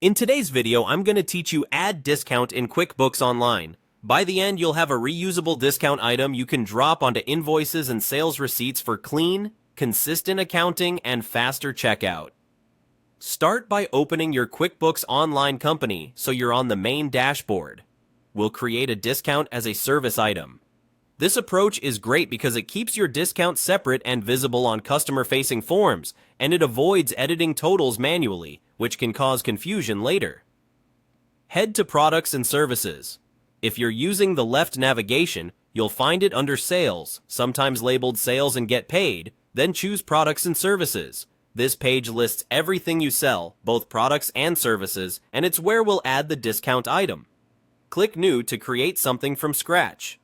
In today's video, I'm going to teach you add discount in QuickBooks Online. By the end, you'll have a reusable discount item you can drop onto invoices and sales receipts for clean, consistent accounting and faster checkout. Start by opening your QuickBooks Online company so you're on the main dashboard. We'll create a discount as a service item. This approach is great because it keeps your discount separate and visible on customer-facing forms, and it avoids editing totals manually, which can cause confusion later. Head to Products and Services. If you're using the left navigation, you'll find it under Sales, sometimes labeled Sales and Get Paid, then choose Products and Services. This page lists everything you sell, both products and services, and it's where we'll add the discount item. Click New to create something from scratch.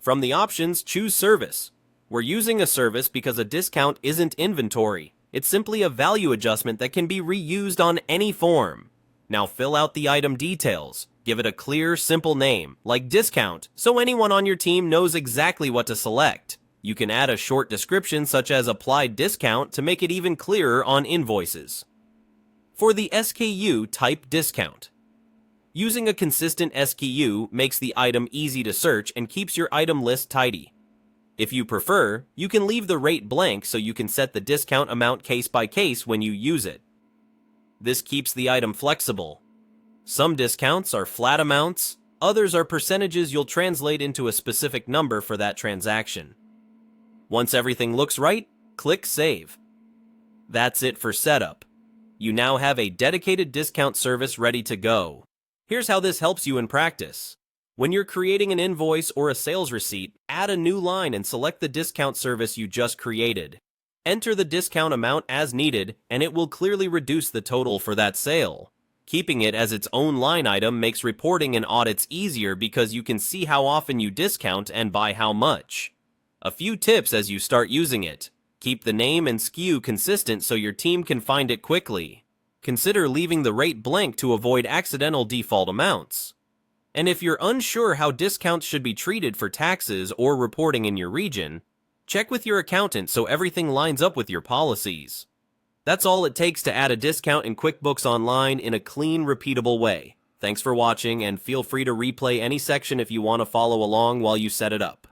From the options, choose Service. We're using a service because a discount isn't inventory. It's simply a value adjustment that can be reused on any form. Now fill out the item details. Give it a clear, simple name, like discount, so anyone on your team knows exactly what to select. You can add a short description such as applied discount to make it even clearer on invoices. For the SKU, type discount. Using a consistent SKU makes the item easy to search and keeps your item list tidy. If you prefer, you can leave the rate blank so you can set the discount amount case by case when you use it. This keeps the item flexible. Some discounts are flat amounts, others are percentages you'll translate into a specific number for that transaction. Once everything looks right, click Save. That's it for setup. You now have a dedicated discount service ready to go. Here's how this helps you in practice. When you're creating an invoice or a sales receipt, add a new line and select the discount service you just created. Enter the discount amount as needed, and it will clearly reduce the total for that sale. Keeping it as its own line item makes reporting and audits easier because you can see how often you discount and by how much. A few tips as you start using it. Keep the name and SKU consistent so your team can find it quickly. Consider leaving the rate blank to avoid accidental default amounts. And if you're unsure how discounts should be treated for taxes or reporting in your region, check with your accountant so everything lines up with your policies. That's all it takes to add a discount in QuickBooks Online in a clean, repeatable way. Thanks for watching, and feel free to replay any section if you want to follow along while you set it up.